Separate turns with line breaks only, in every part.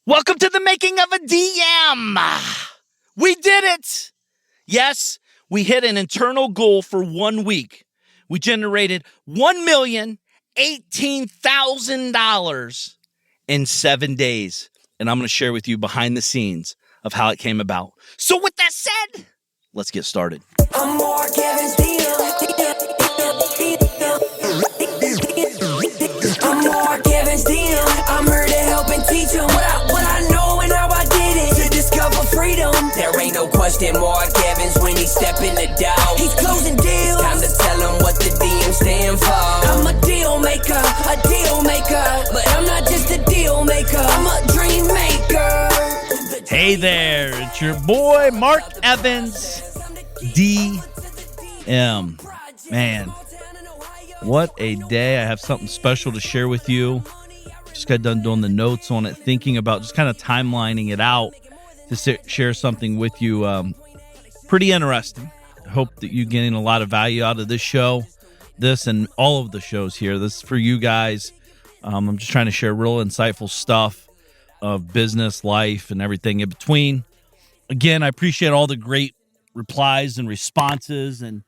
Welcome to the making of a DM. We did it. Yes, we hit an internal goal for 1 week. We generated $1,018,000 in 7 days. And I'm going to share with you behind the scenes of how it came about. So with that said, let's get started.
I'm more Kevin's I'm more Kevin's deal. I'm here to help and teach him what I know and how I did it to discover freedom. There ain't no question more Kevin's when he step in the door. He's closing deals. It's time to tell him what the DM stand for. I'm a deal maker, but I'm not just a deal maker. I'm a dream maker.
Hey there, it's your boy Mark Evans, DM. Man, what a day. I have something special to share with you. Just got done doing the notes on it, thinking about just kind of timelining it out to share something with you. Pretty interesting. I hope that you're getting a lot of value out of this show, this and all of the shows here. This is for you guys. I'm just trying to share real insightful stuff of business, life, and everything in between. Again, I appreciate all the great replies and responses, and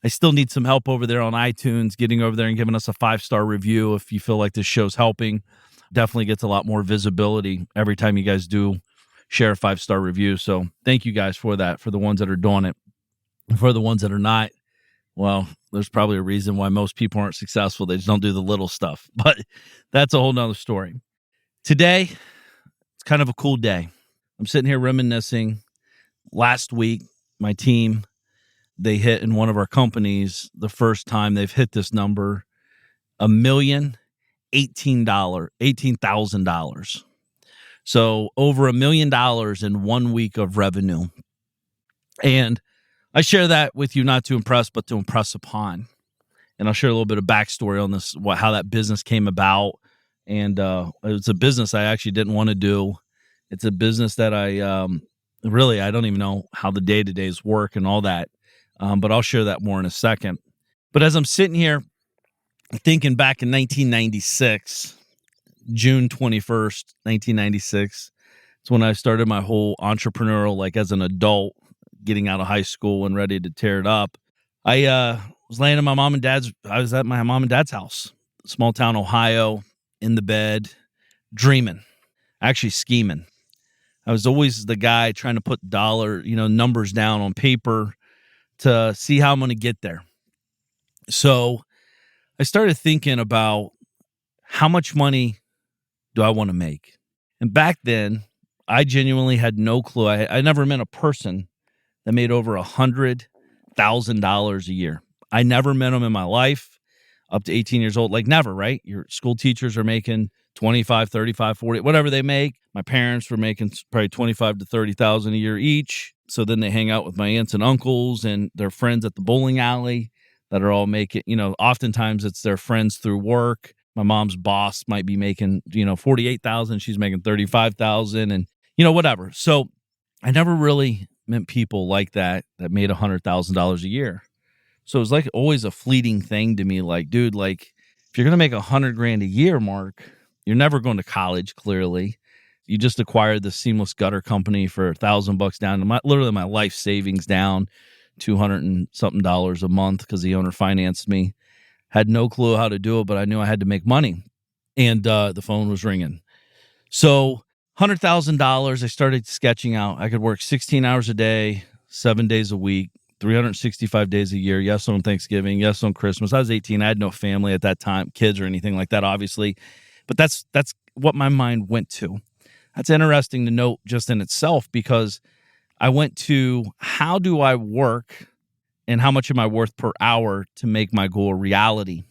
I still need some help over there on iTunes, getting over there and giving us a 5-star review if you feel like this show's helping. Definitely gets a lot more visibility every time you guys do share a 5-star review. So thank you guys for that, for the ones that are doing it. And for the ones that are not, well, there's probably a reason why most people aren't successful. They just don't do the little stuff. But that's a whole nother story. Today, it's kind of a cool day. I'm sitting here reminiscing. Last week, my team, they hit in one of our companies the first time they've hit this number, $1,018,000. So over $1 million in 1 week of revenue. And I share that with you not to impress, but to impress upon. And I'll share a little bit of backstory on this, how that business came about. And it's a business I actually didn't want to do. It's a business that I don't even know how the day-to-days work and all that. But I'll share that more in a second. But as I'm sitting here thinking back in 1996, June 21st, 1996, it's when I started my whole entrepreneurial, like as an adult, getting out of high school and ready to tear it up. I was laying in I was at my mom and dad's house, small town, Ohio, in the bed, dreaming, actually scheming. I was always the guy trying to put numbers down on paper to see how I'm going to get there. So I started thinking about how much money do I want to make? And back then, I genuinely had no clue. I never met a person that made over $100,000 a year. I never met them in my life up to 18 years old. Like never, right? Your school teachers are making 25, 35, 40, whatever they make. My parents were making probably 25 to 30,000 a year each. So then they hang out with my aunts and uncles and their friends at the bowling alley that are all making, oftentimes it's their friends through work. My mom's boss might be making, 48,000. She's making 35,000 and, whatever. So I never really met people like that made $100,000 a year. So it was like always a fleeting thing to me. Like, dude, like if you're going to make $100,000 a year, Mark, you're never going to college. Clearly, you just acquired the seamless gutter company for $1,000 down. Literally my life savings down $200 and something a month because the owner financed me. Had no clue how to do it, but I knew I had to make money. And the phone was ringing. So $100,000, I started sketching out. I could work 16 hours a day, 7 days a week, 365 days a year. Yes, on Thanksgiving. Yes, on Christmas. I was 18. I had no family at that time, kids or anything like that, obviously. But that's what my mind went to. That's interesting to note just in itself because I went to how do I work and how much am I worth per hour to make my goal a reality?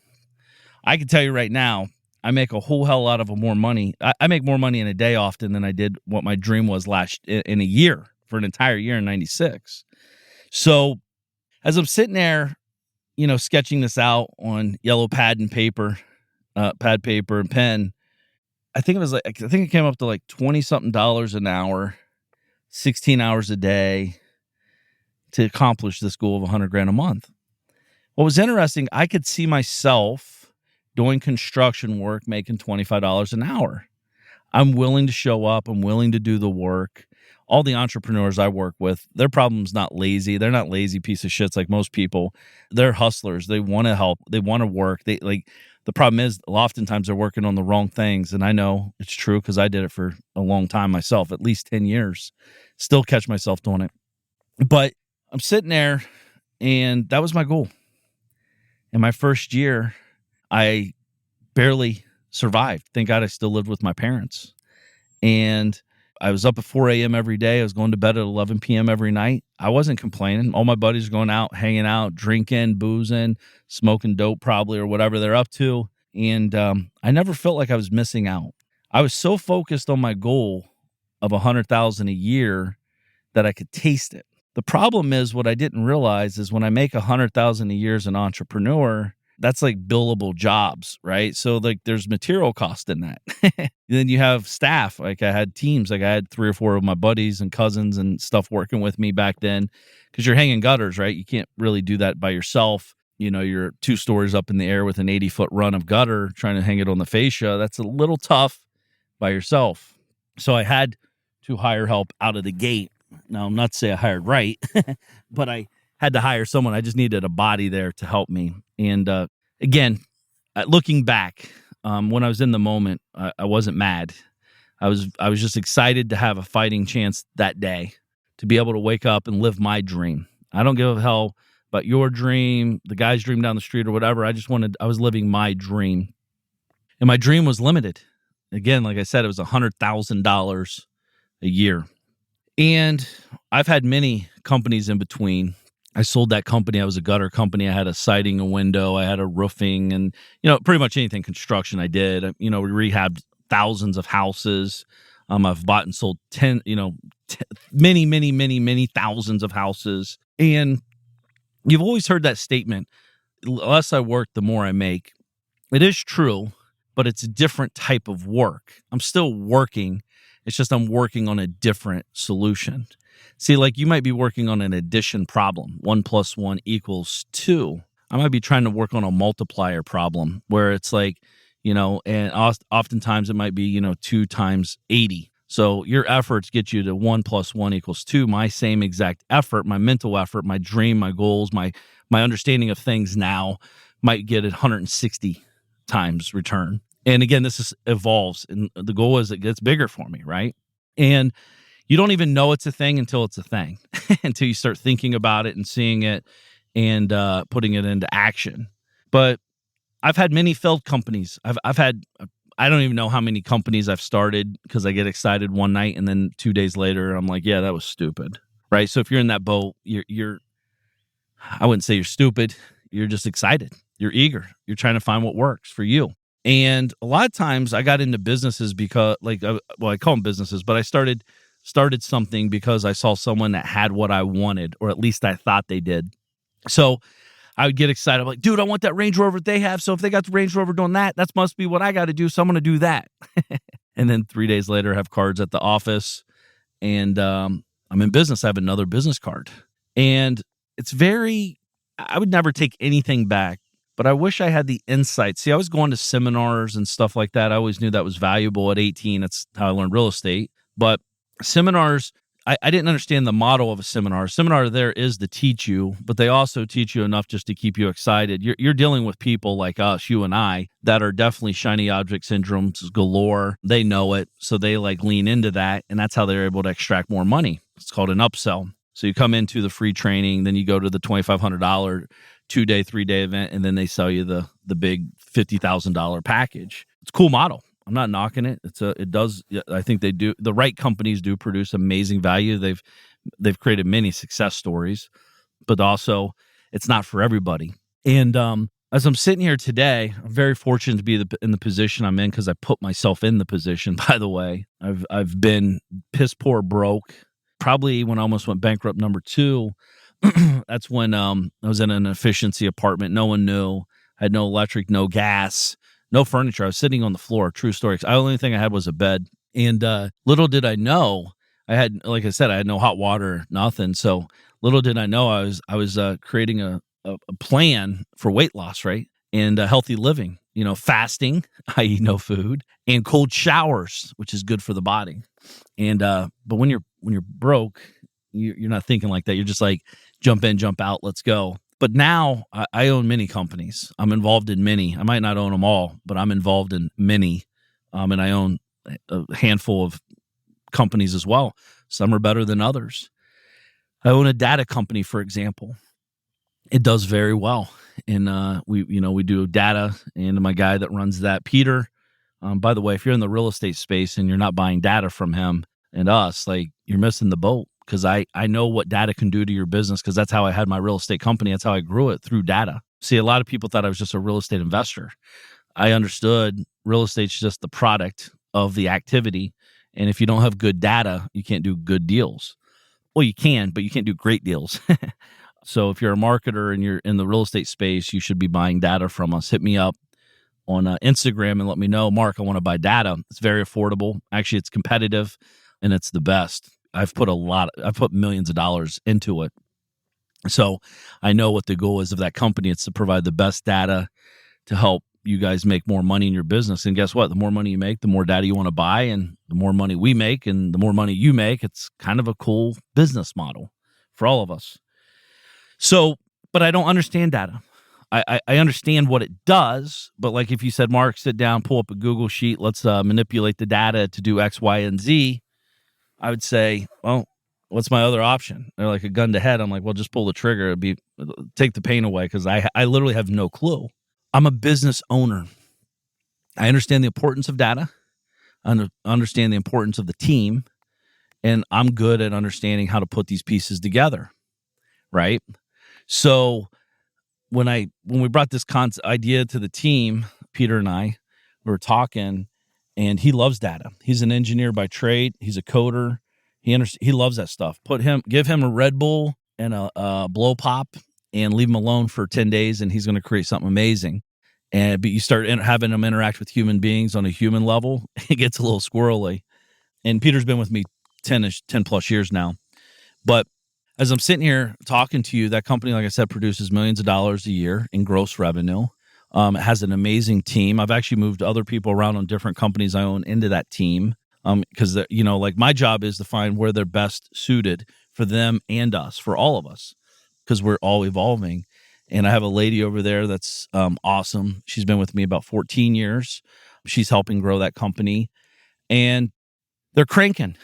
I can tell you right now, I make a whole hell lot of more money. I make more money in a day often than I did what my dream was in a year, for an entire year in 96. So as I'm sitting there, sketching this out on yellow pad paper and pen, I think it came up to like 20 something dollars an hour, 16 hours a day to accomplish this goal of $100,000 a month. What was interesting, I could see myself doing construction work, making $25 an hour. I'm willing to show up. I'm willing to do the work. All the entrepreneurs I work with, their problem's not lazy. They're not lazy piece of shits like most people. They're hustlers. They want to help. They want to work. They like the problem is oftentimes they're working on the wrong things. And I know it's true because I did it for a long time myself, at least 10 years. Still catch myself doing it. But I'm sitting there and that was my goal. In my first year, I barely survived. Thank God I still lived with my parents. And I was up at 4 a.m. every day. I was going to bed at 11 p.m. every night. I wasn't complaining. All my buddies were going out, hanging out, drinking, boozing, smoking dope probably or whatever they're up to. And I never felt like I was missing out. I was so focused on my goal of $100,000 a year that I could taste it. The problem is what I didn't realize is when I make $100,000 a year as an entrepreneur, that's like billable jobs, right? So like there's material cost in that. Then you have staff. Like I had teams, like I had 3 or 4 of my buddies and cousins and stuff working with me back then because you're hanging gutters, right? You can't really do that by yourself. You know, you're 2 stories up in the air with an 80-foot run of gutter trying to hang it on the fascia. That's a little tough by yourself. So I had to hire help out of the gate. Now, I'm not to say I hired right, but I had to hire someone. I just needed a body there to help me. And again, looking back, when I was in the moment, I wasn't mad. I was just excited to have a fighting chance that day to be able to wake up and live my dream. I don't give a hell about your dream, the guy's dream down the street or whatever. I was living my dream. And my dream was limited. Again, like I said, it was $100,000 a year. And I've had many companies in between. I sold that company. I was a gutter company. I had a siding, a window. I had a roofing and, pretty much anything construction I did. We rehabbed thousands of houses. I've bought and sold many thousands of houses. And you've always heard that statement, the less I work, the more I make. It is true, but it's a different type of work. I'm still working. It's just I'm working on a different solution. See, like you might be working on an addition problem. 1 + 1 = 2. I might be trying to work on a multiplier problem where it's like, and oftentimes it might be, 2 times 80. So your efforts get you to 1 + 1 = 2. My same exact effort, my mental effort, my dream, my goals, my understanding of things now might get 160 times return. And again, this evolves, and the goal is it gets bigger for me, right? And you don't even know it's a thing until it's a thing, until you start thinking about it and seeing it and putting it into action. But I've had many failed companies. I've had, I don't even know how many companies I've started because I get excited one night and then 2 days later I'm like, yeah, that was stupid, right? So if you're in that boat, I wouldn't say you're stupid. You're just excited. You're eager. You're trying to find what works for you. And a lot of times I got into businesses because I call them businesses, but I started something because I saw someone that had what I wanted, or at least I thought they did. So I would get excited. I'm like, dude, I want that Range Rover they have. So if they got the Range Rover doing that, that must be what I got to do. So I'm going to do that. And then 3 days later, I have cards at the office and I'm in business. I have another business card. And I would never take anything back. But I wish I had the insight. See, I was going to seminars and stuff like that. I always knew that was valuable at 18. That's how I learned real estate. But seminars, I didn't understand the model of a seminar. A seminar there is to teach you, but they also teach you enough just to keep you excited. You're dealing with people like us, you and I, that are definitely shiny object syndromes galore. They know it, so they lean into that, and that's how they're able to extract more money. It's called an upsell. So you come into the free training, then you go to the $2,500 2-day, 3-day event, and then they sell you the big $50,000 package. It's a cool model. I'm not knocking it. I think they do. The right companies do produce amazing value. They've created many success stories, but also it's not for everybody. And as I'm sitting here today, I'm very fortunate to be in the position I'm in because I put myself in the position. By the way, I've been piss poor broke. Probably when I almost went bankrupt number 2. That's when I was in an efficiency apartment. No one knew. I had no electric, no gas, no furniture. I was sitting on the floor. True story. The only thing I had was a bed. And little did I know, like I said, I had no hot water, nothing. So little did I know I was creating a plan for weight loss, right? And healthy living. fasting, i.e. no food, and cold showers, which is good for the body. And but when you're broke, you're not thinking like that. You're just like, jump in, jump out, let's go. But now I own many companies. I'm involved in many. I might not own them all, but I'm involved in many. And I own a handful of companies as well. Some are better than others. I own a data company, for example. It does very well. And we do data, and my guy that runs that, Peter, by the way, if you're in the real estate space and you're not buying data from him and us, like, you're missing the boat, because I know what data can do to your business, because that's how I had my real estate company. That's how I grew it, through data. See, a lot of people thought I was just a real estate investor. I understood real estate's just the product of the activity. And if you don't have good data, you can't do good deals. Well, you can, but you can't do great deals. So if you're a marketer and you're in the real estate space, you should be buying data from us. Hit me up on Instagram and let me know, Mark, I want to buy data. It's very affordable. Actually, it's competitive, and it's the best. I've put millions of dollars into it. So I know what the goal is of that company. It's to provide the best data to help you guys make more money in your business. And guess what? The more money you make, the more data you want to buy, and the more money we make and the more money you make. It's kind of a cool business model for all of us. So, but I don't understand data. I understand what it does, but like if you said, Mark, sit down, pull up a Google sheet, let's manipulate the data to do X, Y, and Z, I would say, well, what's my other option? They're like a gun to head. I'm like, well, just pull the trigger. Take the pain away, because I literally have no clue. I'm a business owner. I understand the importance of data. I understand the importance of the team, and I'm good at understanding how to put these pieces together, right? So when we brought this idea to the team, Peter and I, we were talking, and he loves data. He's an engineer by trade. He's a coder. He loves that stuff. Give him a Red Bull and a blow pop, and leave him alone for 10 days, and he's going to create something amazing. But you start having him interact with human beings on a human level, it gets a little squirrely. And Peter's been with me 10 plus years now. But as I'm sitting here talking to you, that company, like I said, produces millions of dollars a year in gross revenue. It has an amazing team. I've actually moved other people around on different companies I own into that team, because like my job is to find where they're best suited for them and us, for all of us, because we're all evolving. And I have a lady over there that's awesome. She's been with me about 14 years. She's helping grow that company, and they're cranking.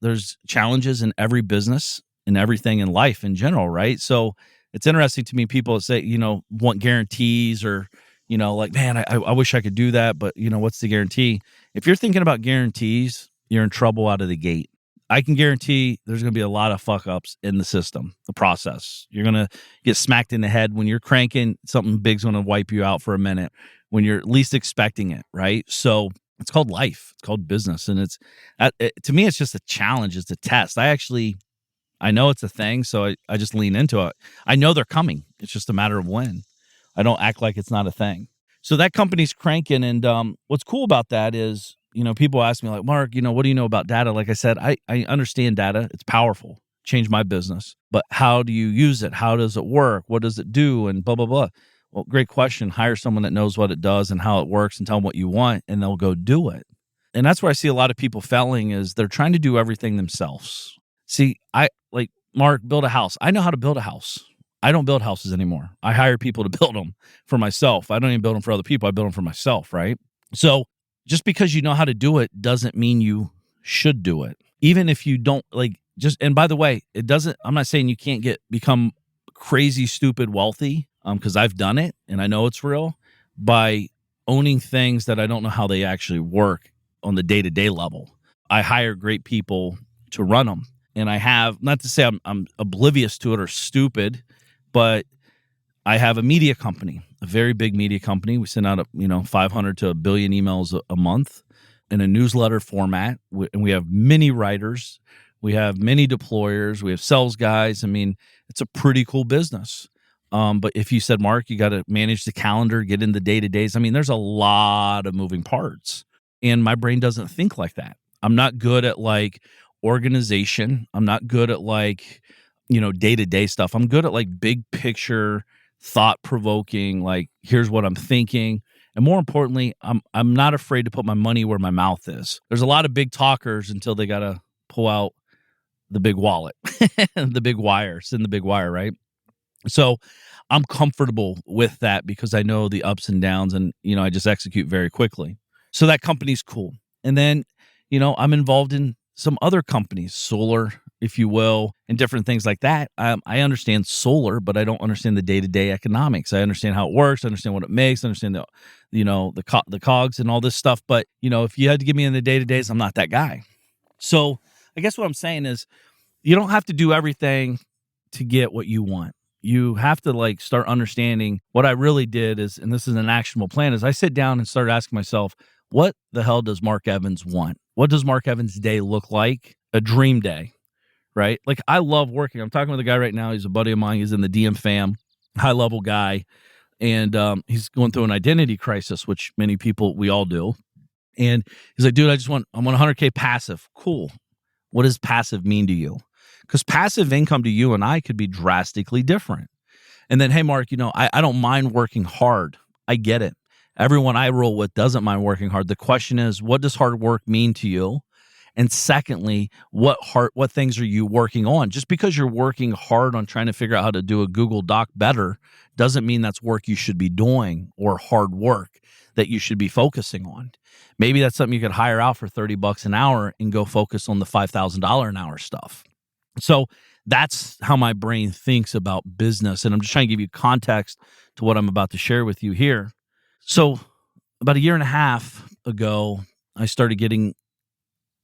There's challenges in every business and everything in life in general, right? So it's interesting to me, people that say, want guarantees, or, like, man, I wish I could do that, but, what's the guarantee? If you're thinking about guarantees, you're in trouble out of the gate. I can guarantee there's going to be a lot of fuck ups in the system, the process. You're going to get smacked in the head when you're cranking. Something big's going to wipe you out for a minute when you're least expecting it, right? So it's called life. It's called business. And to me, it's just a challenge. It's a test. I know it's a thing, so I just lean into it. I know they're coming. It's just a matter of when. I don't act like it's not a thing. So that company's cranking, and what's cool about that is, people ask me like, Mark, what do you know about data? Like I said, I understand data. It's powerful. Changed my business. But how do you use it? How does it work? What does it do? And blah, blah, blah. Well, great question. Hire someone that knows what it does and how it works, and tell them what you want, and they'll go do it. And that's where I see a lot of people failing, is they're trying to do everything themselves. See, like, Mark, build a house. I know how to build a house. I don't build houses anymore. I hire people to build them for myself. I don't even build them for other people. I build them for myself, right? So just because you know how to do it doesn't mean you should do it. Even if you don't, and by the way, I'm not saying you can't become crazy, stupid, wealthy, because I've done it and I know it's real, by owning things that I don't know how they actually work on the day-to-day level. I hire great people to run them. And I have, not to say I'm oblivious to it or stupid, but I have a media company, a very big media company. We send out 500 to 1 billion emails a month in a newsletter format, and we have many writers, we have many deployers, we have sales guys. I mean, it's a pretty cool business. But if you said, Mark, you got to manage the calendar, get in the day-to-days. I mean, there's a lot of moving parts, and my brain doesn't think like that. I'm not good at organization. I'm not good at day-to-day stuff. I'm good at big picture, thought-provoking, here's what I'm thinking. And more importantly, I'm not afraid to put my money where my mouth is. There's a lot of big talkers until they got to pull out the big wallet, the big wire, send the big wire, right? So I'm comfortable with that because I know the ups and downs, and I just execute very quickly. So that company's cool. And then, I'm involved in some other companies, solar, if you will, and different things like that. I understand solar, but I don't understand the day-to-day economics. I understand how it works. I understand what it makes. I understand the cogs and all this stuff. But, if you had to give me in the day-to-days, I'm not that guy. So I guess what I'm saying is you don't have to do everything to get what you want. You have to start understanding what I really did is, and this is an actionable plan, is I sit down and start asking myself, what the hell does Mark Evans want? What does Mark Evans' day look like? A dream day, right? Like, I love working. I'm talking with a guy right now. He's a buddy of mine. He's in the DM fam, high level guy. And he's going through an identity crisis, which many people, we all do. And he's like, dude, I want 100K passive. Cool. What does passive mean to you? Because passive income to you and I could be drastically different. And then, hey, Mark, I don't mind working hard. I get it. Everyone I roll with doesn't mind working hard. The question is, what does hard work mean to you? And secondly, what things are you working on? Just because you're working hard on trying to figure out how to do a Google Doc better doesn't mean that's work you should be doing or hard work that you should be focusing on. Maybe that's something you could hire out for $30 an hour and go focus on the $5,000 an hour stuff. So that's how my brain thinks about business. And I'm just trying to give you context to what I'm about to share with you here. So about a year and a half ago, I started getting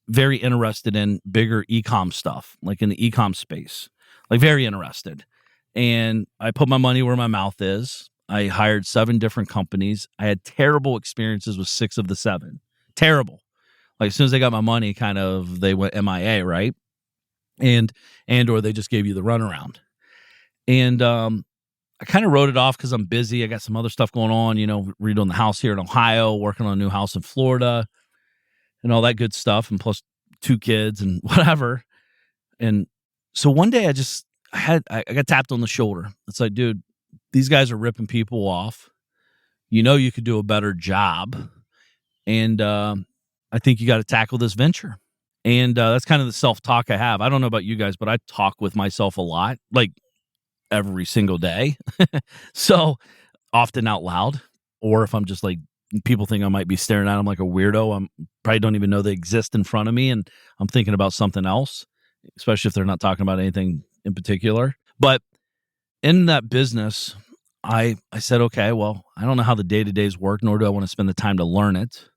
very interested in bigger e-com stuff, like in the e-com space, like very interested. And I put my money where my mouth is. I hired 7 different companies. I had terrible experiences with 6 of the 7. Terrible. Like as soon as they got my money, they went MIA, right? Or they just gave you the runaround. And I kind of wrote it off because I'm busy. I got some other stuff going on, redoing the house here in Ohio, working on a new house in Florida, and all that good stuff, and plus 2 kids and whatever. And so one day I got tapped on the shoulder. It's like, dude, these guys are ripping people off. You could do a better job. And I think you got to tackle this venture. And that's kind of the self-talk I have. I don't know about you guys, but I talk with myself a lot, like every single day. So often out loud, or if I'm just like, people think I might be staring at them like a weirdo. I'm probably don't even know they exist in front of me, and I'm thinking about something else, especially if they're not talking about anything in particular. But in that business, I said, okay, well, I don't know how the day-to-days work, nor do I want to spend the time to learn it.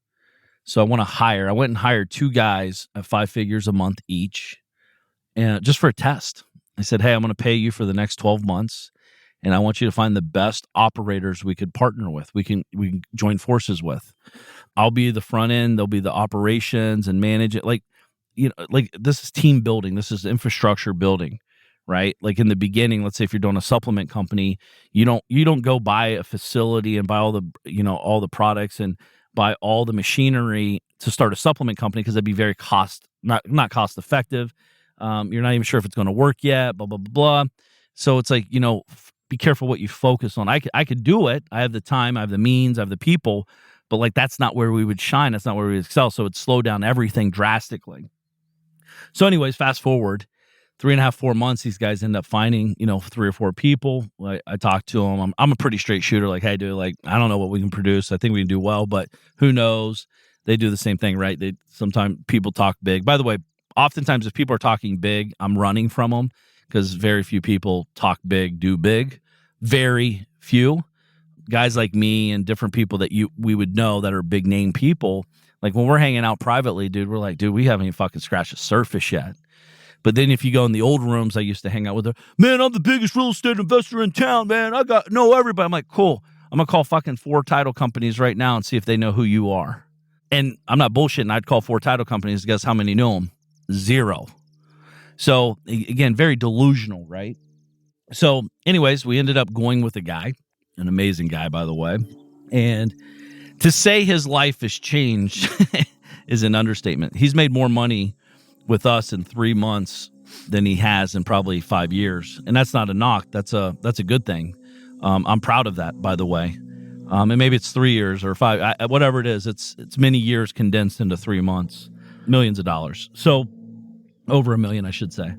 So I went and hired 2 guys at 5 figures a month each, and just for a test. I said, hey, I'm going to pay you for the next 12 months, and I want you to find the best operators we could partner with. We can join forces with. I'll be the front end. They'll be the operations and manage it. Like this is team building. This is infrastructure building, right? Like in the beginning, let's say if you're doing a supplement company, you don't go buy a facility and buy all the products and buy all the machinery to start a supplement company, because that'd be very not cost effective. You're not even sure if it's going to work yet, blah, blah, blah, blah. So it's like, be careful what you focus on. I could do it. I have the time, I have the means, I have the people, but that's not where we would shine. That's not where we would excel. So it'd slow down everything drastically. So anyways, fast forward 3.5, 4 months, these guys end up finding, 3 or 4 people. I talk to them. I'm a pretty straight shooter. Like, hey, dude, I don't know what we can produce. I think we can do well, but who knows? They do the same thing, right? Sometimes people talk big. By the way, oftentimes if people are talking big, I'm running from them, because very few people talk big, do big. Very few. Guys like me and different people that we would know that are big name people, like when we're hanging out privately, dude, we're like, dude, we haven't even fucking scratched the surface yet. But then if you go in the old rooms I used to hang out with, man, I'm the biggest real estate investor in town, man. I know everybody. I'm like, cool. I'm going to call fucking 4 title companies right now and see if they know who you are. And I'm not bullshitting. I'd call 4 title companies. Guess how many knew them? 0. So again, very delusional, right? So anyways, we ended up going with a guy, an amazing guy, by the way. And to say his life has changed is an understatement. He's made more money with us in 3 months than he has in probably 5 years. And that's not a knock. That's a good thing. I'm proud of that, by the way. And maybe it's 3 years or 5, whatever it is. It's many years condensed into 3 months, millions of dollars. So over $1 million, I should say.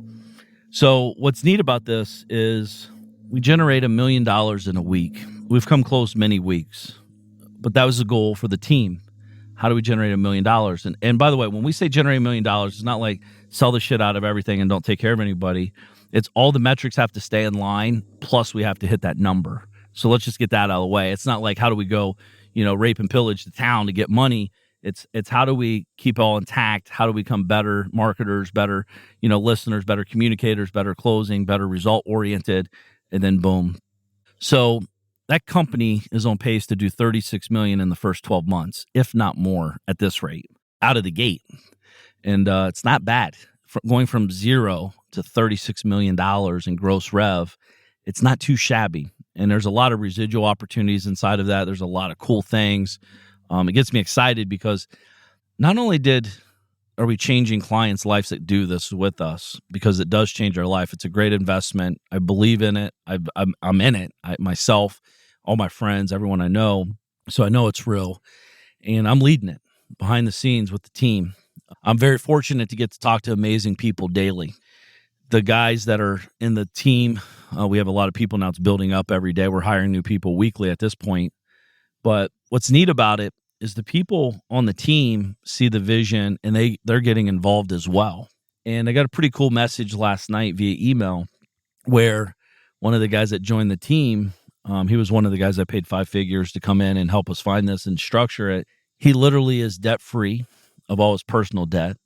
So what's neat about this is we generate $1 million in a week. We've come close many weeks, but that was the goal for the team. How do we generate $1 million? And by the way, when we say generate $1 million, it's not like sell the shit out of everything and don't take care of anybody. It's all the metrics have to stay in line, plus we have to hit that number. So let's just get that out of the way. It's not like how do we go, rape and pillage the town to get money. It's how do we keep it all intact? How do we become better marketers, better, listeners, better communicators, better closing, better result oriented, and then boom. So that company is on pace to do 36 million in the first 12 months, if not more at this rate, out of the gate. And it's not bad. Going from 0 to $36 million in gross rev, it's not too shabby. And there's a lot of residual opportunities inside of that. There's a lot of cool things. It gets me excited because not only are we changing clients' lives that do this with us, because it does change our life. It's a great investment. I believe in it. I'm in it myself, all my friends, everyone I know. So I know it's real. And I'm leading it behind the scenes with the team. I'm very fortunate to get to talk to amazing people daily. The guys that are in the team, we have a lot of people now. It's building up every day. We're hiring new people weekly at this point. But what's neat about it is the people on the team see the vision and they're getting involved as well. And I got a pretty cool message last night via email where one of the guys that joined the team, he was one of the guys that paid 5 figures to come in and help us find this and structure it. He literally is debt-free of all his personal debt.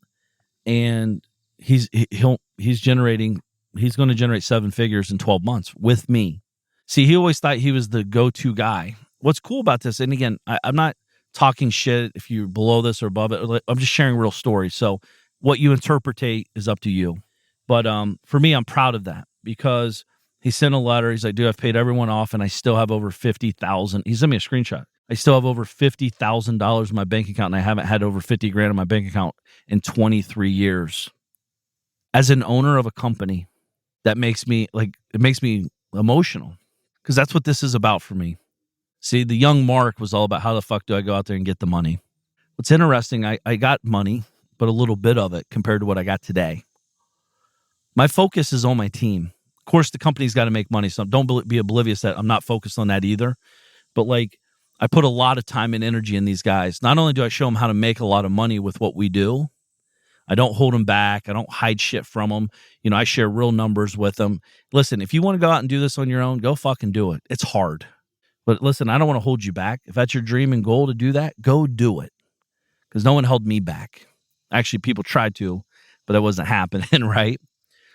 And he's going to generate 7 figures in 12 months with me. See, he always thought he was the go-to guy. What's cool about this, and again, I'm not talking shit if you're below this or above it. I'm just sharing real stories. So what you interpretate is up to you. But for me, I'm proud of that because he sent a letter. He's like, dude, I've paid everyone off and I still have over 50,000. He sent me a screenshot. I still have over $50,000 in my bank account and I haven't had over 50 grand in my bank account in 23 years. As an owner of a company, it makes me emotional because that's what this is about for me. See, the young Mark was all about how the fuck do I go out there and get the money? What's interesting, I got money, but a little bit of it compared to what I got today. My focus is on my team. Of course, the company's got to make money, so don't be oblivious that I'm not focused on that either. But I put a lot of time and energy in these guys. Not only do I show them how to make a lot of money with what we do, I don't hold them back. I don't hide shit from them. I share real numbers with them. Listen, if you want to go out and do this on your own, go fucking do it. It's hard. But listen, I don't want to hold you back. If that's your dream and goal to do that, go do it. Because no one held me back. Actually, people tried to, but it wasn't happening, right?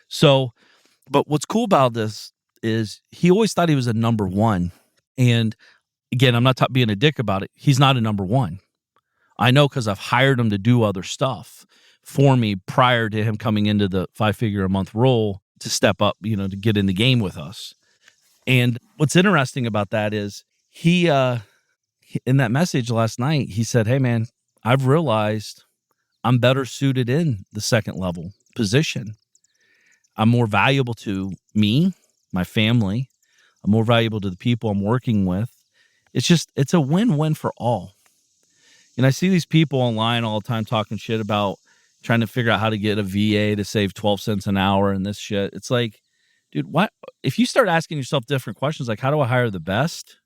So, but what's cool about this is he always thought he was a number one. And again, I'm not being a dick about it. He's not a number one. I know because I've hired him to do other stuff for me prior to him coming into the 5-figure-a-month role to step up, to get in the game with us. And what's interesting about that is he in that message last night, he said, hey, man, I've realized I'm better suited in the second level position. I'm more valuable to me, my family. I'm more valuable to the people I'm working with. It's a win-win for all. And I see these people online all the time talking shit about trying to figure out how to get a VA to save 12 cents an hour and this shit. It's like, dude, what if you start asking yourself different questions like how do I hire the best?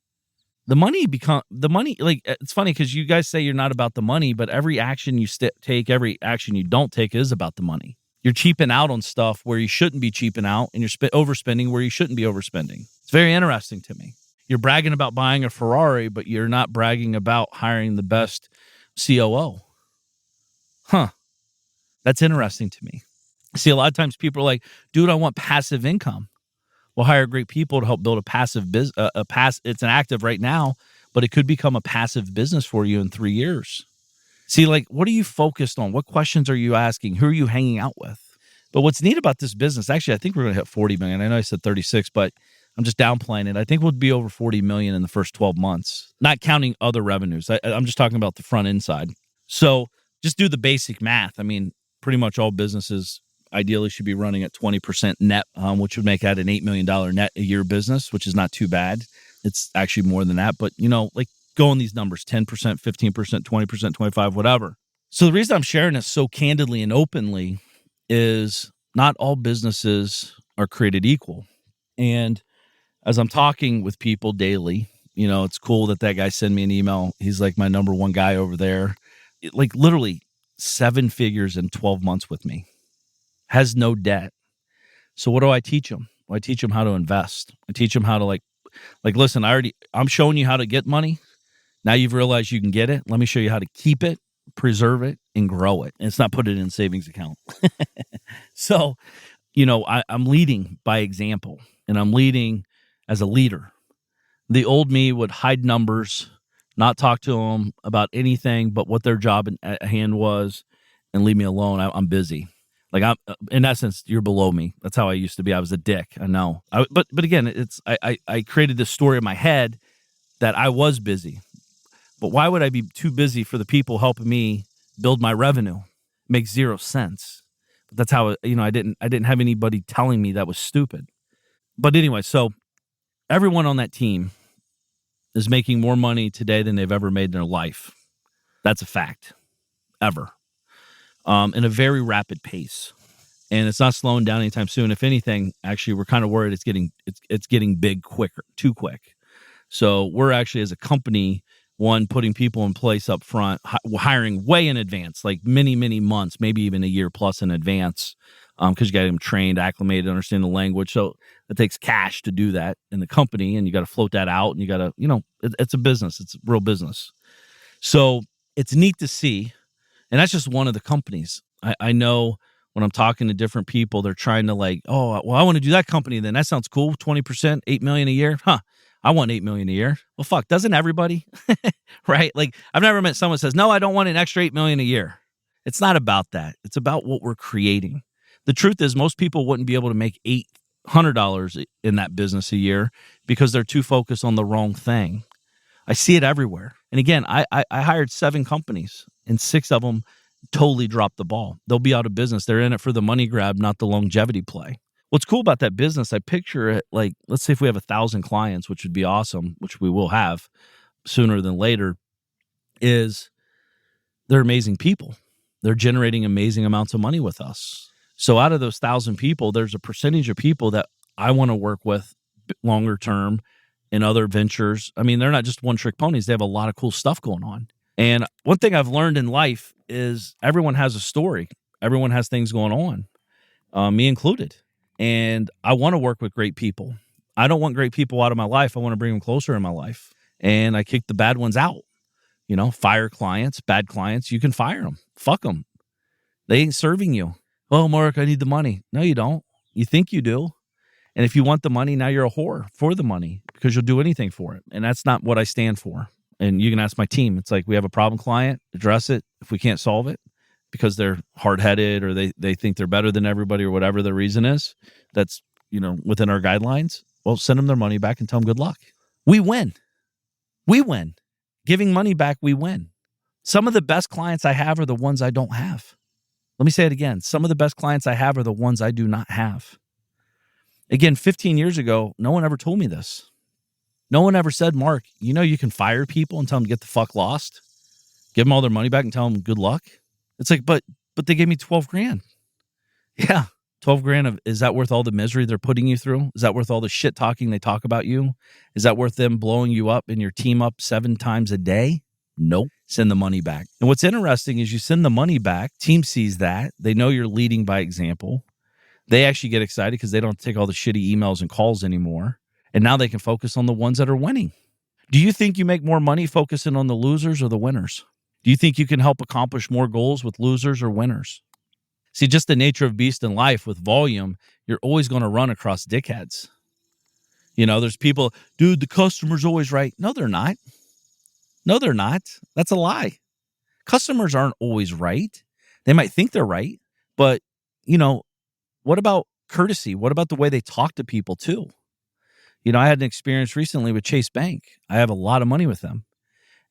The money, it's funny because you guys say you're not about the money, but every action you take, every action you don't take is about the money. You're cheaping out on stuff where you shouldn't be cheaping out, and you're overspending where you shouldn't be overspending. It's very interesting to me. You're bragging about buying a Ferrari, but you're not bragging about hiring the best COO. That's interesting to me. See, a lot of times people are like, dude, I want passive income. We'll hire great people to help build a passive business. It's an active right now, but it could become a passive business for you in 3 years. See, what are you focused on? What questions are you asking? Who are you hanging out with? But what's neat about this business, actually, I think we're going to hit 40 million. I know I said 36, but I'm just downplaying it. I think we'll be over 40 million in the first 12 months, not counting other revenues. I'm just talking about the front end side. So just do the basic math. I mean, pretty much all businesses ideally should be running at 20% net, which would make that an $8 million net a year business, which is not too bad. It's actually more than that, but like go on these numbers, 10%, 15%, 20%, 25, whatever. So the reason I'm sharing this so candidly and openly is not all businesses are created equal. And as I'm talking with people daily, it's cool that guy sent me an email. He's like my number one guy over there. Like literally 7 figures in 12 months with me. Has no debt. So what do I teach him? Well, I teach him how to invest. I teach him how to like listen, I'm showing you how to get money. Now you've realized you can get it. Let me show you how to keep it, preserve it, and grow it. And it's not put it in a savings account. So, I'm leading by example, and I'm leading as a leader. The old me would hide numbers, not talk to them about anything but what their job at hand was, and leave me alone. I'm busy. Like I'm, in essence, you're below me. That's how I used to be. I was a dick. I know. But again, I created this story in my head that I was busy. But why would I be too busy for the people helping me build my revenue? Makes zero sense. But that's how I didn't have anybody telling me that was stupid. But anyway, so everyone on that team is making more money today than they've ever made in their life. That's a fact, ever, in a very rapid pace, and it's not slowing down anytime soon. If anything, actually, we're kind of worried it's getting big quicker, too quick. So we're actually, as a company, putting people in place up front, hiring way in advance, like many, many months, maybe even a year plus in advance, because you got them trained, acclimated, understand the language. So it takes cash to do that in the company, and you got to float that out, and you got to, it's a business. It's a real business. So it's neat to see, and that's just one of the companies. I know when I'm talking to different people, they're trying to I want to do that company then. That sounds cool. 20%, $8 million a year. Huh. I want $8 million a year. Well, fuck, doesn't everybody? Right? Like, I've never met someone who says, no, I don't want an extra $8 million a year. It's not about that. It's about what we're creating. The truth is, most people wouldn't be able to make $800 in that business a year because they're too focused on the wrong thing. I see it everywhere. And again, I hired 7 companies, and 6 of them totally dropped the ball. They'll be out of business. They're in it for the money grab, not the longevity play. What's cool about that business, I picture it like, let's say if we have 1,000 clients, which would be awesome, which we will have sooner than later, is they're amazing people. They're generating amazing amounts of money with us. So out of those 1,000 people, there's a percentage of people that I want to work with longer term in other ventures. I mean, they're not just one-trick ponies. They have a lot of cool stuff going on. And one thing I've learned in life is everyone has a story. Everyone has things going on, me included. And I want to work with great people. I don't want great people out of my life. I want to bring them closer in my life. And I kick the bad ones out. Fire clients, bad clients. You can fire them. Fuck them. They ain't serving you. Oh, Mark, I need the money. No, you don't. You think you do. And if you want the money, now you're a whore for the money because you'll do anything for it. And that's not what I stand for. And you can ask my team. It's like, we have a problem client, address it. If we can't solve it, because they're hard-headed or they think they're better than everybody or whatever the reason is, that's, within our guidelines, well, send them their money back and tell them good luck. We win. We win. Giving money back, we win. Some of the best clients I have are the ones I don't have. Let me say it again. Some of the best clients I have are the ones I do not have. Again, 15 years ago, no one ever told me this. No one ever said, Mark, you can fire people and tell them to get the fuck lost. Give them all their money back and tell them good luck. It's like, but they gave me $12,000. Yeah. $12,000 is that worth all the misery they're putting you through? Is that worth all the shit talking they talk about you? Is that worth them blowing you up and your team up 7 times a day? Nope. Send the money back. And what's interesting is you send the money back, team sees that. They know you're leading by example. They actually get excited because they don't take all the shitty emails and calls anymore. And now they can focus on the ones that are winning. Do you think you make more money focusing on the losers or the winners? Do you think you can help accomplish more goals with losers or winners? See, just the nature of beast in life with volume, you're always going to run across dickheads. There's people, dude, the customer's always right. No, they're not. No, they're not. That's a lie. Customers aren't always right. They might think they're right, but, what about courtesy? What about the way they talk to people too? I had an experience recently with Chase Bank. I have a lot of money with them.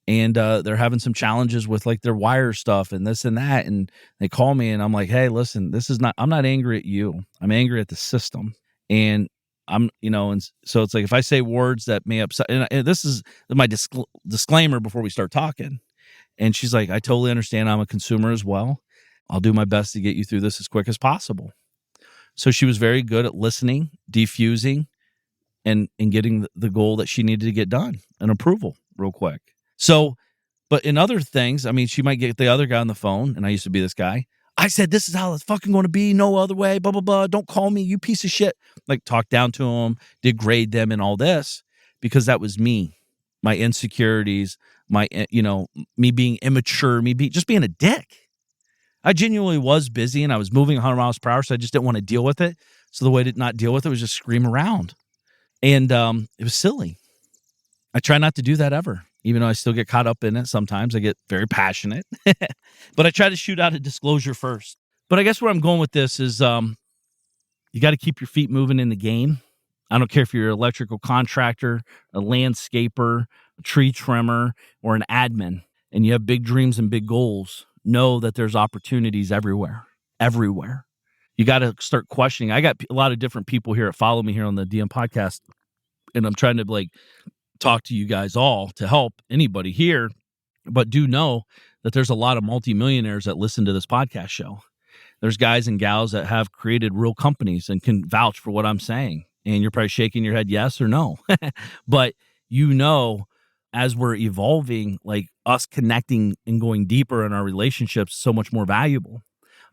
And they're having some challenges with their wire stuff and this and that. And they call me and I'm like, hey, listen, I'm not angry at you. I'm angry at the system. And and so it's like if I say words that may upset, and this is my disclaimer before we start talking. And she's like, I totally understand. I'm a consumer as well. I'll do my best to get you through this as quick as possible. So she was very good at listening, defusing, and getting the goal that she needed to get done, an approval real quick. So, but in other things, I mean, she might get the other guy on the phone, and I used to be this guy. I said, this is how it's fucking going to be. No other way, blah, blah, blah. Don't call me, you piece of shit. Like, talk down to them, degrade them and all this, because that was me, my insecurities, me being immature, just being a dick. I genuinely was busy, and I was moving 100 miles per hour, so I just didn't want to deal with it. So the way to not deal with it was just scream around. And it was silly. I try not to do that ever, even though I still get caught up in it. Sometimes I get very passionate, but I try to shoot out a disclosure first. But I guess where I'm going with this is you got to keep your feet moving in the game. I don't care if you're an electrical contractor, a landscaper, a tree trimmer, or an admin, and you have big dreams and big goals. Know that there's opportunities everywhere. You got to start questioning. I got a lot of different people here that follow me here on the DM podcast, and I'm trying to talk to you guys all to help anybody here, but do know that there's a lot of multimillionaires that listen to this podcast show. There's guys and gals that have created real companies and can vouch for what I'm saying. And you're probably shaking your head yes or no. But as we're evolving, like us connecting and going deeper in our relationships, so much more valuable.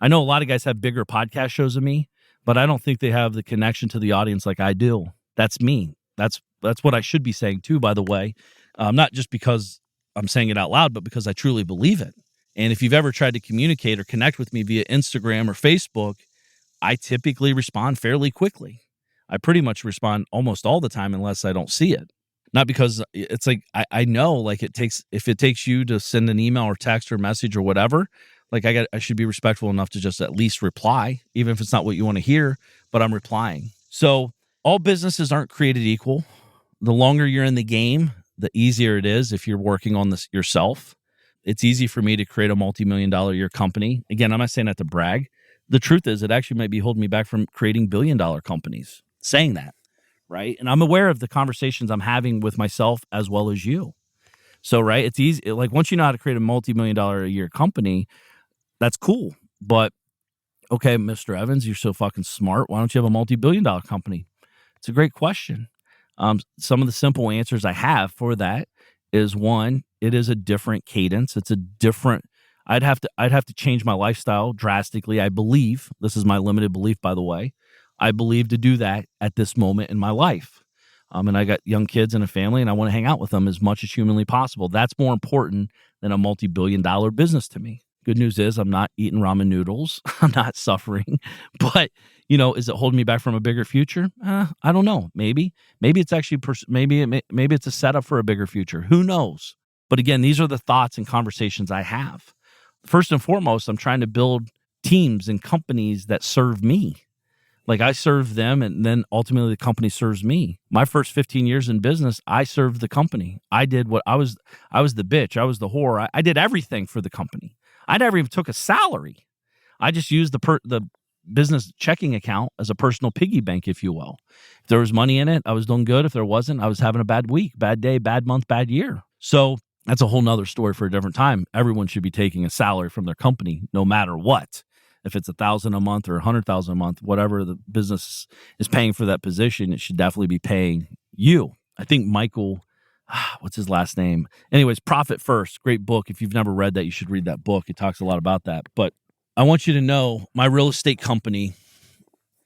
I know a lot of guys have bigger podcast shows than me, but I don't think they have the connection to the audience like I do. That's me. That's what I should be saying too, by the way. Not just because I'm saying it out loud, but because I truly believe it. And if you've ever tried to communicate or connect with me via Instagram or Facebook, I typically respond fairly quickly. I pretty much respond almost all the time unless I don't see it. Not because it's like, I know like if it takes you to send an email or text or message or whatever, like I should be respectful enough to just at least reply, even if it's not what you want to hear, but I'm replying. So all businesses aren't created equal. The longer you're in the game, the easier it is if you're working on this yourself. It's easy for me to create a multi-million-dollar a year company. Again, I'm not saying that to brag. The truth is it actually might be holding me back from creating billion-dollar companies, saying that, right? And I'm aware of the conversations I'm having with myself as well as you. So, right, it's easy. Like once you know how to create a multi-million-dollar a year company, that's cool. But, okay, Mr. Evans, you're so fucking smart. Why don't you have a multi-billion-dollar company? It's a great question. Some of the simple answers I have for that is, one, it is a different cadence. It's a different. I'd have to change my lifestyle drastically. I believe, this is my limited belief, by the way, I believe to do that at this moment in my life. And I got young kids and a family, and I want to hang out with them as much as humanly possible. That's more important than a multi-billion-dollar business to me. Good news is I'm not eating ramen noodles. I'm not suffering. But, is it holding me back from a bigger future? I don't know. Maybe it's actually, maybe it's a setup for a bigger future. Who knows? But again, these are the thoughts and conversations I have. First and foremost, I'm trying to build teams and companies that serve me. Like I serve them, and then ultimately the company serves me. My first 15 years in business, I served the company. I did what I was the bitch. I was the whore. I did everything for the company. I never even took a salary. I just used the business checking account as a personal piggy bank, if you will. If there was money in it, I was doing good. If there wasn't, I was having a bad week, bad day, bad month, bad year. So that's a whole nother story for a different time. Everyone should be taking a salary from their company, no matter what. If it's $1,000 a month or $100,000 a month, whatever the business is paying for that position, it should definitely be paying you. I think Michael, what's his last name? Anyways, Profit First, great book. If you've never read that, you should read that book. It talks a lot about that. But I want you to know my real estate company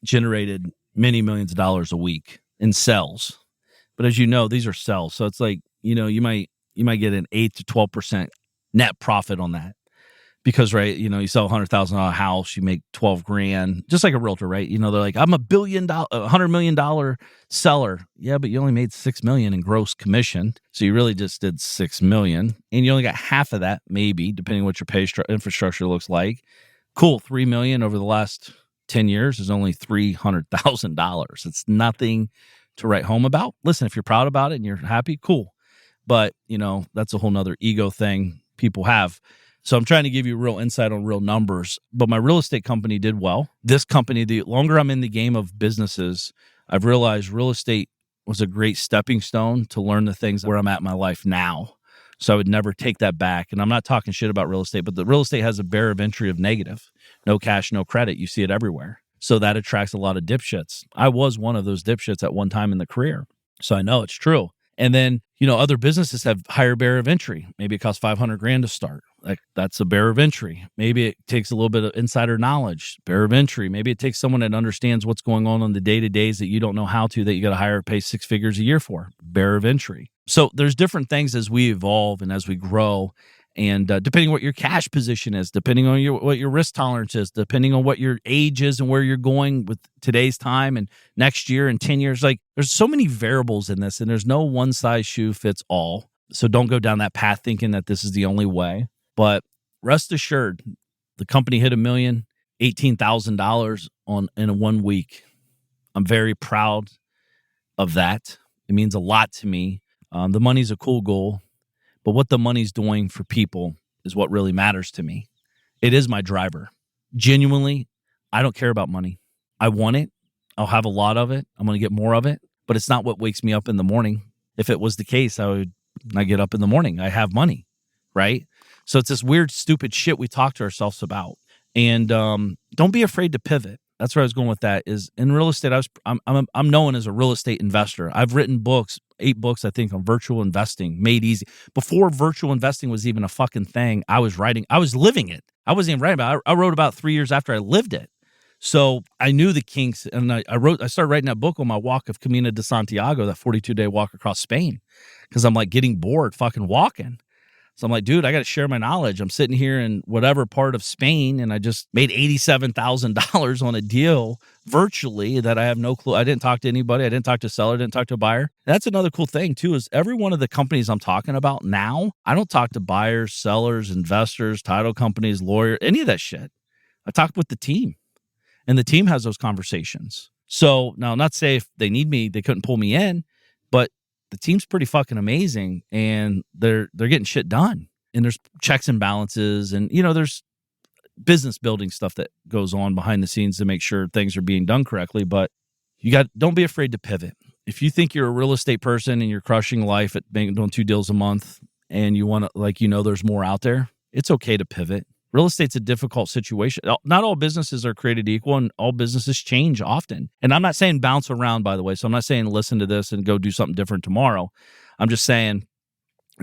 generated many millions of dollars a week in sales. But as you know, these are sales. So it's like, you might get an 8 to 12% net profit on that. Because, right, you sell a $100,000 house, you make $12,000, just like a realtor, right? They're like, I'm $100 million seller. Yeah, but you only made $6 million in gross commission. So you really just did $6 million, and you only got half of that, maybe, depending on what your pay infrastructure looks like. Cool, $3 million over the last 10 years is only $300,000. It's nothing to write home about. Listen, if you're proud about it and you're happy, cool. But, that's a whole nother ego thing people have. So I'm trying to give you real insight on real numbers, but my real estate company did well. This company, the longer I'm in the game of businesses, I've realized real estate was a great stepping stone to learn the things where I'm at in my life now. So I would never take that back. And I'm not talking shit about real estate, but the real estate has a barrier of entry of negative. No cash, no credit. You see it everywhere. So that attracts a lot of dipshits. I was one of those dipshits at one time in the career. So I know it's true. And then, other businesses have higher barrier of entry. Maybe it costs $500,000 to start. Like that's a barrier of entry. Maybe it takes a little bit of insider knowledge, barrier of entry. Maybe it takes someone that understands what's going on the day-to-days that you don't know how to, that you got to hire, pay 6 figures a year for, barrier of entry. So there's different things as we evolve and as we grow. And depending on what your cash position is, depending on what your risk tolerance is, depending on what your age is and where you're going with today's time and next year and 10 years, like there's so many variables in this and there's no one size shoe fits all. So don't go down that path thinking that this is the only way. But rest assured, the company hit $1 million, $18,000 in 1 week. I'm very proud of that. It means a lot to me. The money's a cool goal. But what the money's doing for people is what really matters to me. It is my driver. Genuinely, I don't care about money. I want it. I'll have a lot of it. I'm going to get more of it. But it's not what wakes me up in the morning. If it was the case, I get up in the morning. I have money, right? So it's this weird, stupid shit we talk to ourselves about. And don't be afraid to pivot. That's where I was going with that. Is in real estate, I'm known as a real estate investor. I've written books, 8 books, I think, on virtual investing, made easy. Before virtual investing was even a fucking thing, I was living it. I wasn't even writing about it. I wrote about 3 years after I lived it. So I knew the kinks, and I started writing that book on my walk of Camino de Santiago, that 42-day walk across Spain, because I'm like getting bored fucking walking. So I'm like, dude, I got to share my knowledge. I'm sitting here in whatever part of Spain, and I just made $87,000 on a deal virtually that I have no clue. I didn't talk to anybody. I didn't talk to a seller. I didn't talk to a buyer. That's another cool thing, too, is every one of the companies I'm talking about now, I don't talk to buyers, sellers, investors, title companies, lawyers, any of that shit. I talk with the team, and the team has those conversations. So now, not say if they need me, they couldn't pull me in, but the team's pretty fucking amazing, and they're getting shit done. And there's checks and balances, and there's business building stuff that goes on behind the scenes to make sure things are being done correctly. But don't be afraid to pivot. If you think you're a real estate person and you're crushing life at doing 2 deals a month, and you want to, there's more out there, it's okay to pivot. Real estate's a difficult situation. Not all businesses are created equal, and all businesses change often. And I'm not saying bounce around, by the way. So I'm not saying listen to this and go do something different tomorrow. I'm just saying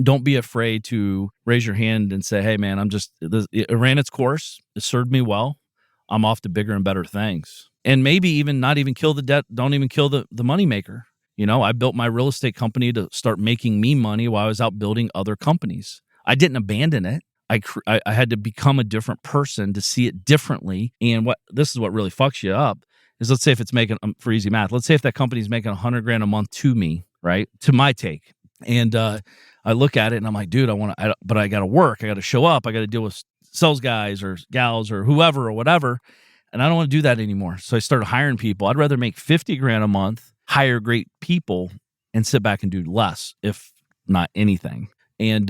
don't be afraid to raise your hand and say, hey, man, it ran its course. It served me well. I'm off to bigger and better things. And maybe even not even kill the debt. Don't even kill the moneymaker. I built my real estate company to start making me money while I was out building other companies. I didn't abandon it. I had to become a different person to see it differently. And this is what really fucks you up is, let's say if it's making, for easy math, let's say if that company's making $100,000 a month to me, right? To my take. And I look at it and I'm like, dude, but I got to work. I got to show up. I got to deal with sales guys or gals or whoever or whatever. And I don't want to do that anymore. So I started hiring people. I'd rather make $50,000 a month, hire great people, and sit back and do less, if not anything. And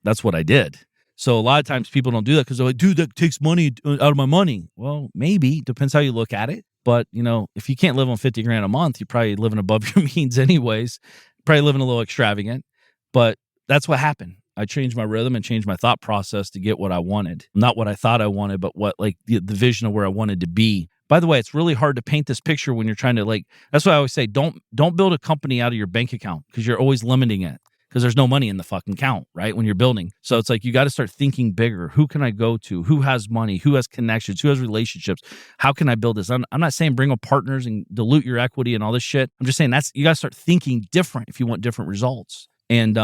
that's what I did. So a lot of times people don't do that because they're like, dude, that takes money out of my money. Well, maybe. Depends how you look at it. But, if you can't live on $50,000 a month, you're probably living above your means anyways. Probably living a little extravagant. But that's what happened. I changed my rhythm and changed my thought process to get what I wanted. Not what I thought I wanted, but what the vision of where I wanted to be. By the way, it's really hard to paint this picture when you're trying to that's why I always say, don't build a company out of your bank account, because you're always limiting it. Because there's no money in the fucking account, right? When you're building. So it's like, you got to start thinking bigger. Who can I go to? Who has money? Who has connections? Who has relationships? How can I build this? I'm not saying bring on partners and dilute your equity and all this shit. I'm just saying you got to start thinking different if you want different results. And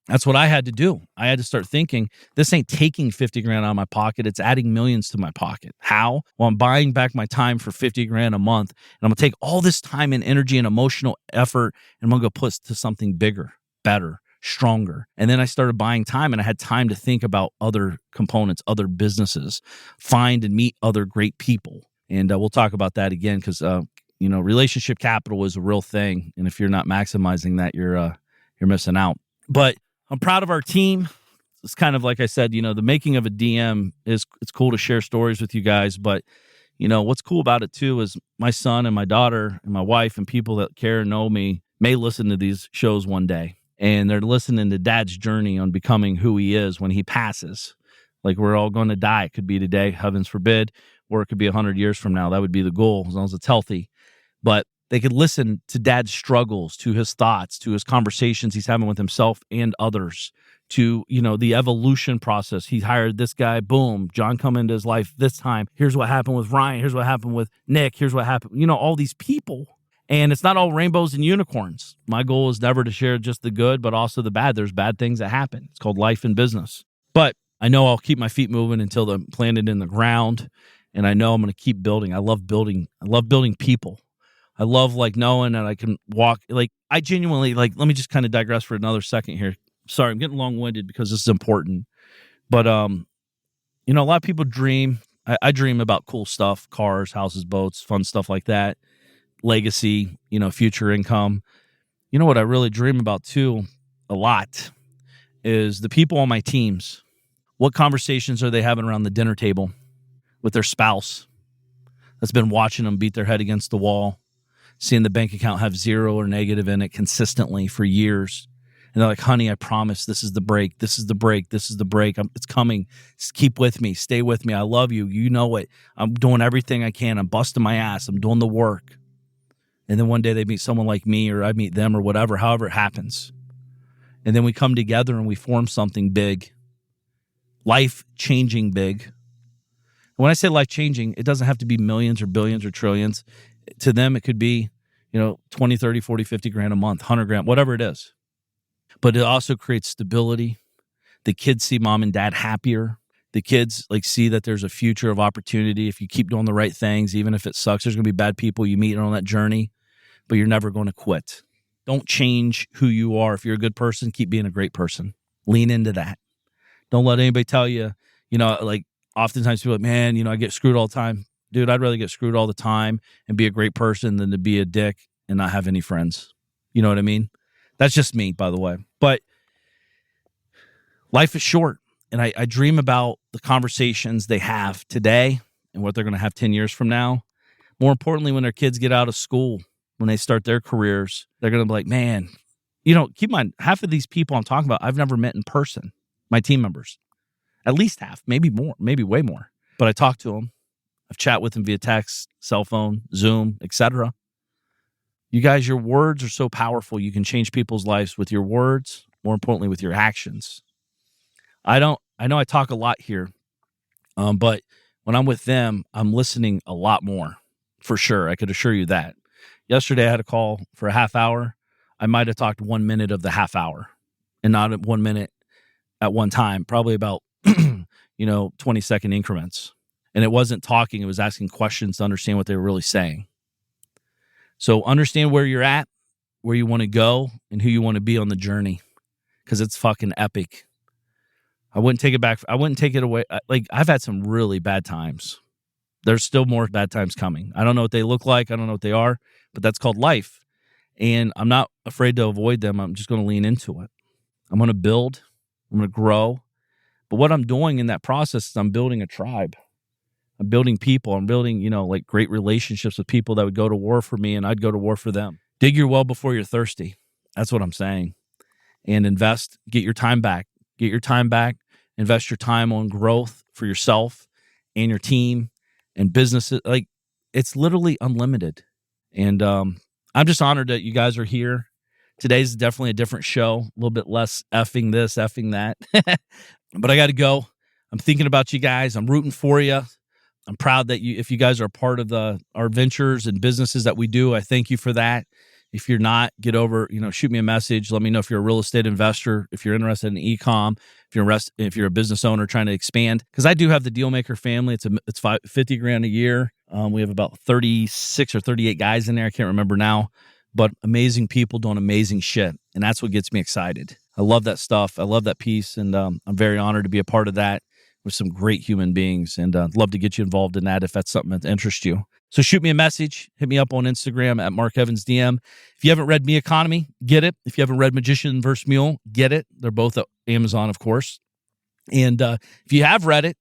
that's what I had to do. I had to start thinking, this ain't taking $50,000 out of my pocket. It's adding millions to my pocket. How? Well, I'm buying back my time for $50,000 a month. And I'm going to take all this time and energy and emotional effort, and I'm going to go put it to something bigger, better, stronger. And then I started buying time, and I had time to think about other components, other businesses, find and meet other great people. And we'll talk about that again, because relationship capital is a real thing. And if you're not maximizing that, you're missing out. But I'm proud of our team. It's kind of like I said, the making of a DM it's cool to share stories with you guys, but What's cool about it too is my son and my daughter and my wife and people that care and know me may listen to these shows one day, and they're listening to Dad's journey on becoming who he is when he passes. Like, we're all going to die. It could be today, heavens forbid, or it could be 100 years from now. That would be the goal, as long as it's healthy. But they could listen to Dad's struggles, to his thoughts, to his conversations he's having with himself and others, to, the evolution process. He hired this guy, boom, John come into his life this time. Here's what happened with Ryan. Here's what happened with Nick. Here's what happened, all these people. And it's not all rainbows and unicorns. My goal is never to share just the good, but also the bad. There's bad things that happen. It's called life and business. But I know I'll keep my feet moving until they're planted in the ground. And I know I'm going to keep building. I love building people. I love knowing that I can walk. I genuinely let me just kind of digress for another second here. Sorry, I'm getting long-winded because this is important. But, a lot of people dream. I dream about cool stuff, cars, houses, boats, fun stuff like that, legacy, future income. What I really dream about too, a lot, is the people on my teams. What conversations are they having around the dinner table with their spouse that's been watching them beat their head against the wall, seeing the bank account have zero or negative in it consistently for years? And they're like, honey, I promise this is the break. This is the break. This is the break. It's coming. Just keep with me. Stay with me. I love you. You know it. I'm doing everything I can. I'm busting my ass. I'm doing the work. And then one day they meet someone like me, or I meet them, or whatever, however it happens. And then we come together and we form something big, life-changing big. And when I say life-changing, it doesn't have to be millions or billions or trillions. To them, it could be, 20, 30, 40, 50 grand a month, 100 grand, whatever it is. But it also creates stability. The kids see mom and dad happier. The kids see that there's a future of opportunity if you keep doing the right things, even if it sucks. There's going to be bad people you meet on that journey, but you're never going to quit. Don't change who you are. If you're a good person, keep being a great person. Lean into that. Don't let anybody tell you, oftentimes people are like, man, I get screwed all the time. Dude, I'd rather get screwed all the time and be a great person than to be a dick and not have any friends. You know what I mean? That's just me, by the way. But life is short, and I dream about the conversations they have today and what they're going to have 10 years from now. More importantly, when their kids get out of school, when they start their careers, they're going to be like, man, keep in mind, half of these people I'm talking about, I've never met in person, my team members. At least half, maybe more, maybe way more. But I talk to them. I've chat with them via text, cell phone, Zoom, etc. You guys, your words are so powerful. You can change people's lives with your words, more importantly, with your actions. I know I talk a lot here, but when I'm with them, I'm listening a lot more, for sure. I could assure you that. Yesterday, I had a call for a half hour. I might have talked 1 minute of the half hour, and not 1 minute at one time, probably about 20-second increments. And it wasn't talking, it was asking questions to understand what they were really saying. So understand where you're at, where you want to go, and who you want to be on the journey, because it's fucking epic. I wouldn't take it back. I wouldn't take it away. I've had some really bad times. There's still more bad times coming. I don't know what they look like. I don't know what they are, but that's called life. And I'm not afraid to avoid them. I'm just going to lean into it. I'm going to build. I'm going to grow. But what I'm doing in that process is I'm building a tribe. I'm building people. I'm building, great relationships with people that would go to war for me, and I'd go to war for them. Dig your well before you're thirsty. That's what I'm saying. And invest. Get your time back. Get your time back. Invest your time on growth for yourself and your team and businesses. It's literally unlimited. And I'm just honored that you guys are here. Today's definitely a different show. A little bit less effing this, effing that. But I got to go. I'm thinking about you guys. I'm rooting for you. I'm proud that if you guys are a part of our ventures and businesses that we do, I thank you for that. If you're not, get over, shoot me a message. Let me know if you're a real estate investor, if you're interested in e-com, if you're a business owner trying to expand. Because I do have the Dealmaker family. It's $50,000 a year. We have about 36 or 38 guys in there. I can't remember now. But amazing people doing amazing shit. And that's what gets me excited. I love that stuff. I love that piece. And I'm very honored to be a part of that with some great human beings. And I'd love to get you involved in that if that's something that interests you. So shoot me a message. Hit me up on Instagram at Mark Evans DM. If you haven't read Me Economy, get it. If you haven't read Magician vs. Mule, get it. They're both at Amazon, of course. And if you have read it,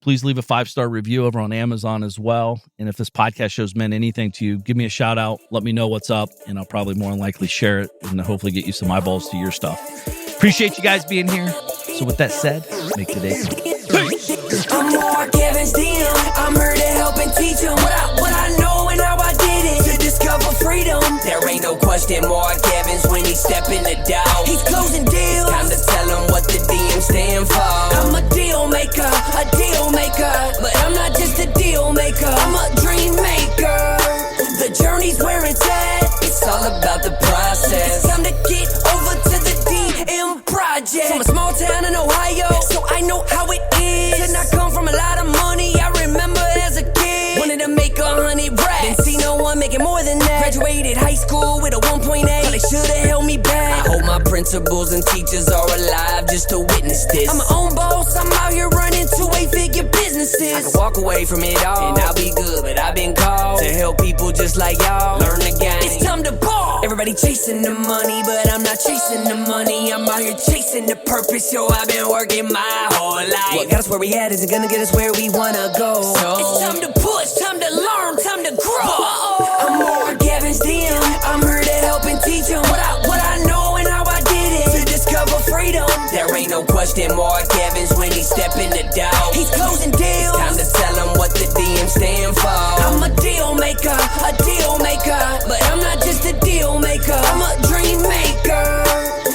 Please leave a 5-star review over on Amazon as well. And if this podcast show's meant anything to you, give me a shout out. Let me know what's up, and I'll probably more than likely share it and hopefully get you some eyeballs to your stuff. Appreciate you guys being here. So with that said, make the day count.
I'm Mark Evans, DM. I'm here to help and teach them what I know and how I did it to discover freedom. There ain't no question Mark Evans when he step in the door. He's closing deals. It's time to tell him what the DM stand for. I'm a deal maker, but I'm not just a deal maker. I'm a dream maker. The journey's where it's at. It's all about the process. It's time to get over to the DM project. From a small town in Ohio, so I know how it is. Did not come from a lot of money. I remember as a kid, wanted to make 100 racks. Didn't see no one making more than that. Graduated high school with a 1.8. They should've held me back. I hope my principals and teachers are alive just to witness this. I'm my own boss. I'm out here running 2-8-figure businesses. I can walk away from it all and I'll be good, but I've been called to help people just like y'all learn the game. It's time to ball. Everybody chasing the money, but I'm not chasing the money. I'm out here chasing the purpose. Yo, I've been working my whole life. What got us where we at isn't gonna get us where we wanna go. So it's time to push, time to learn, time to grow. I'm Mark Evans, DM. I'm here to help and teach them what I know and how I did it to discover freedom. There ain't no question Mark Evans when he step in the door. He's closing deals. It's time to tell him what the DM stand for. I'm a deal maker, but I'm not just a deal maker. I'm a dream maker.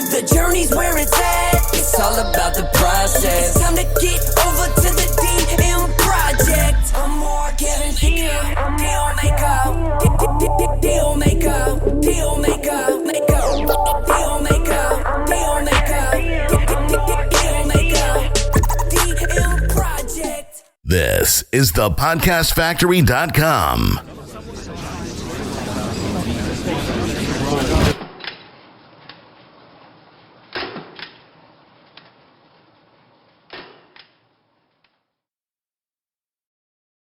The journey's where it's at. It's all about the process. It's time to get over to the DM project. I'm Mark Evans, DM. I'm deal maker, deal maker, deal maker, deal maker, DM project.
This is thepodcastfactory.com.